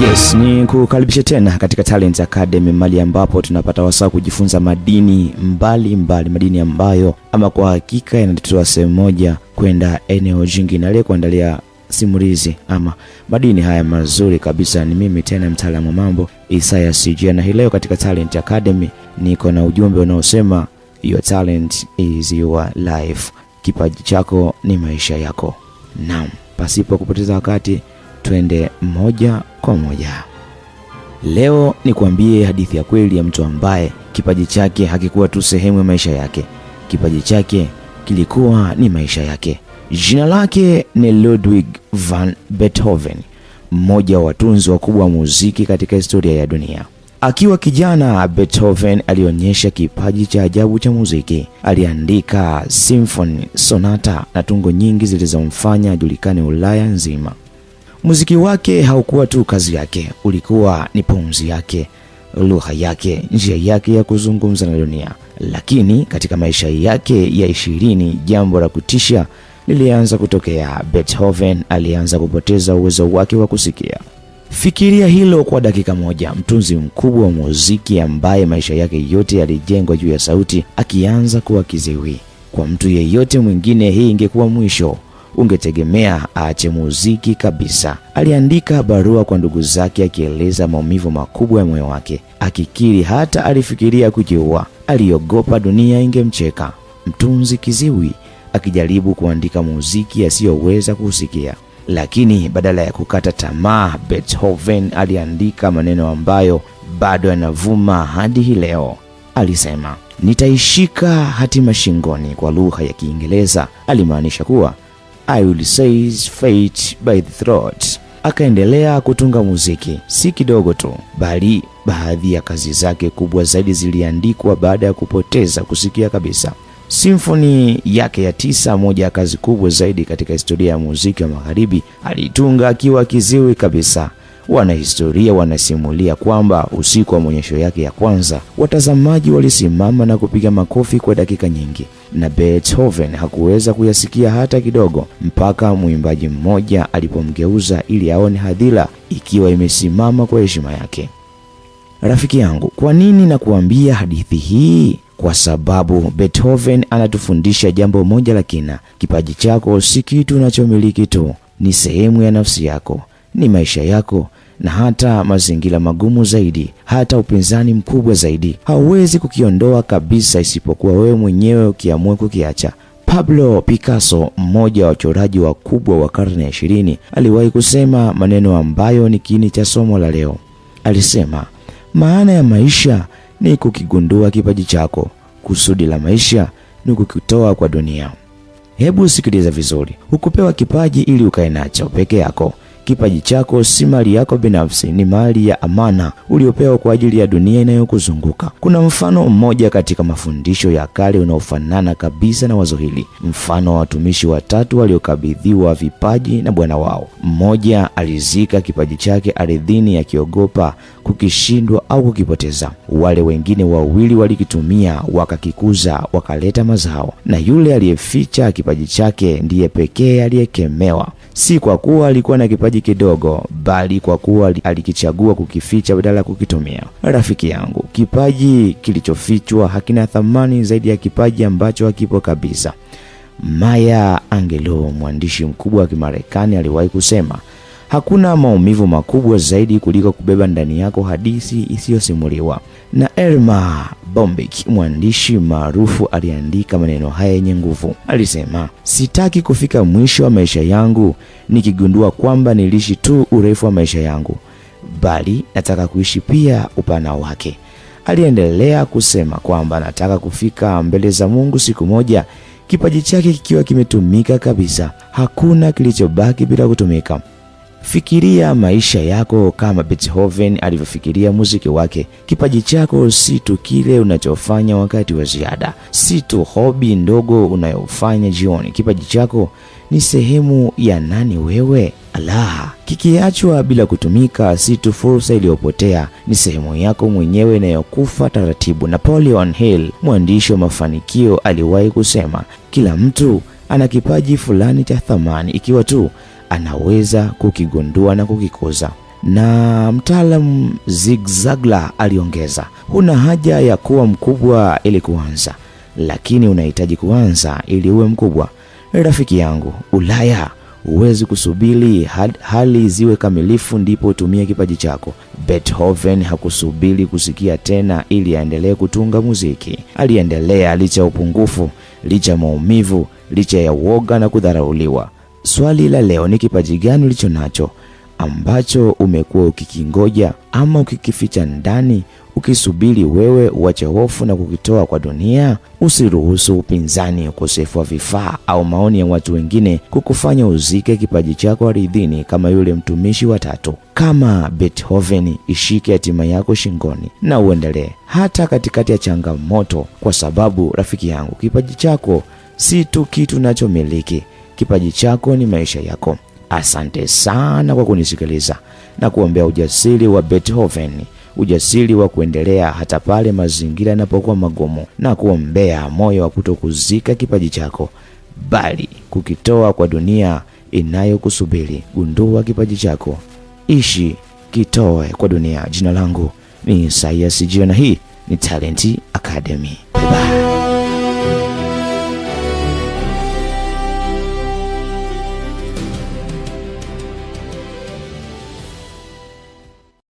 Yes, ni kukaribisha tena katika Talent Academy, mahali ambapo tunapata wasaa kujifunza madini mbalimbali, madini ambayo ama kwa hakika yanatoa sehemu moja kwenda eneo jingine. Na leo kuandalia simulizi ama madini haya mazuri kabisa ni mimi tena mtaalamu wa mambo Isaya CG, na hii leo katika Talent Academy niko na ujumbe unaosema your talent is your life. Kipaji chako ni maisha yako. Naam, pasipo kupoteza wakati twende moja kwa moja. Leo nikuambie hadithi ya kweli ya mtu ambaye kipaji chake hakikuwa tu sehemu ya maisha yake. Kipaji chake kilikuwa ni maisha yake. Jina lake ni Ludwig van Beethoven, mmoja wa watunzi wakubwa wa muziki katika historia ya dunia. Akiwa kijana, Beethoven alionyesha kipaji cha ajabu cha muziki. Aliandika symphony, sonata na tungo nyingi zilizomfanya ajulikane Ulaya nzima. Muziki wake haukuwa tu kazi yake, ulikuwa ni pumzi yake, lugha yake, njia yake ya kuzungumza na dunia. Lakini katika maisha yake ya 20, jambo la kutisha lilianza kutokea. Beethoven alianza kupoteza uwezo wake wa kusikia. Fikiria hilo kwa dakika moja. Mtunzi mkubwa wa muziki ambaye maisha yake yote yalijengwa juu ya sauti, akianza kuwa kiziwi. Kwa mtu yeyote mwingine hii ingekuwa mwisho. Ungetegemea aache muziki kabisa. Aliandika barua kwa ndugu zake akieleza maumivu makubwa ya moyo wake, akikiri hata alifikiria kujiua. Aliogopa dunia ingemcheka. Mtunzi kiziwi akijaribu kuandika muziki asiyoweza kusikia. Lakini badala ya kukata tamaa, Beethoven aliandika maneno ambayo bado yanavuma hadi hii leo. Alisema, nitaishika hatima shingoni. Kwa lugha ya Kiingereza alimaanisha kuwa I will seize fate by the throat. Akaendelea kutunga muziki, si kidogo tu, bali baadhi ya kazi zake kubwa zaidi ziliandikwa baada ya kupoteza kusikia kabisa. Symphony yake ya 9, moja ya kazi kubwa zaidi katika historia ya muziki wa Magharibi, alitunga akiwa kiziwi kabisa. Wanahistoria wanasimulia kwamba usiku wa maonyesho yake ya kwanza, watazamaji walisimama na kupiga makofi kwa dakika nyingi, na Beethoven hakuweza kuyasikia hata kidogo, mpaka mwimbaji mmoja alipomgeuza ili aone hadhira ikiwa imesimama kwa heshima yake. Rafiki yangu, kwa nini nakuambia hadithi hii? Kwa sababu Beethoven anatufundisha jambo moja la kina. Kipaji chako si kitu unachomiliki tu, ni sehemu ya nafsi yako, ni maisha yako, na hata mazingira magumu zaidi, hata upinzani mkubwa zaidi, hauwezi kukiondoa kabisa isipokuwa wewe mwenyewe ukiamua kukiacha. Pablo Picasso, mmoja wa wachoraji wakubwa wa karne ya 20, aliwahi kusema maneno ambayo ni kiini cha somo la leo. Alisema, maana ya maisha ni kukigundua kipaji chako, kusudi la maisha ni kukitoa kwa dunia. Hebu sikiliza vizuri, hukupewa kipaji ili ukae nacho peke yako. Kipaji chako si mali yako binafsi, ni mali ya amana uliopewa kwa ajili ya dunia inayokuzunguka. Kuna mfano mmoja katika mafundisho ya kale unaofanana kabisa na wazo hili. Mfano wa watumishi watatu waliokabidhiwa vipaji na bwana wao. Mmoja alizika kipaji chake ardhini akiogopa kukishindwa au kukipoteza. Wale wengine wawili walikitumia, wakakikuza, wakaleta mazao. Na yule aliyeficha kipaji chake ndiye pekee aliyekemewa. Si kwa kuwa alikuwa na kipaji kidogo, bali kwa kuwa alikichagua kukificha badala ya kukitumia. Rafiki yangu, kipaji kilichofichwa hakina thamani zaidi ya kipaji ambacho hakipo kabisa. Maya Angelou, mwandishi mkubwa wa Kimarekani, aliwahi kusema, hakuna maumivu makubwa zaidi kuliko kubeba ndani yako hadithi isiyosimuliwa. Na Erma Bombeck, mwandishi maarufu, aliandika maneno haya yenye nguvu. Alisema, sitaki kufika mwisho wa maisha yangu nikigundua kwamba niliishi tu urefu wa maisha yangu, bali nataka kuishi pia upana wake. Aliendelea kusema kwamba anataka kufika mbele za Mungu siku moja kipaji chake kikiwa kimetumika kabisa. Hakuna kilichobaki bila kutumika. Fikiria maisha yako kama Beethoven alivyofikiria muziki wake. Kipaji chako si tu kile unachofanya wakati wa ziada, si tu hobby ndogo unayofanya jioni. Kipaji chako ni sehemu ya nani wewe. Ala, kikiachwa bila kutumika si tu fursa iliyopotea, ni sehemu yako mwenyewe inayokufa taratibu. Napoleon Hill, mwandishi wa mafanikio, aliwahi kusema, kila mtu ana kipaji fulani cha thamani ikiwa tu anaweza kukigundua na kukikuza. Na mtaalamu Zig Ziglar aliongeza, huna haja ya kuwa mkubwa ili kuanza, lakini unahitaji kuanza ili uwe mkubwa. Rafiki yangu, Ulaya huwezi kusubiri hali ziwe kamilifu ndipo utumie kipaji chako. Beethoven hakusubiri kusikia tena ili aendelee kutunga muziki. Aliendelea licha ya upungufu, licha ya maumivu, licha ya uoga na kudharauliwa. Swali la leo ni kipaji gani ulicho nacho ambacho umekuwa ukikingoja ama ukikificha ndani, ukisubiri wewe uache hofu na kukitoa kwa dunia? Usiruhusu upinzani, ukosefu wa vifaa au maoni ya watu wengine kukufanya uzike kipaji chako ardhini kama yule mtumishi wa tatu. Kama Beethoven, ishike hatima yako shingoni na uendelee hata katikati ya changamoto, kwa sababu rafiki yangu, kipaji chako si tu kitu unachomiliki. Kipaji chako ni maisha yako. Asante sana kwa kunisikiliza na kuombea ujasiri wa Beethoven, ujasiri wa kuendelea hata pale mazingira yanapokuwa magumu, na kuombea moyo wa kutokuzika kipaji chako bali kukitoa kwa dunia inayokusubiri. Gundua kipaji chako, ishi, kitoe kwa dunia. Jina langu ni Isaiah Sigio na hii ni Talent Academy. Bye.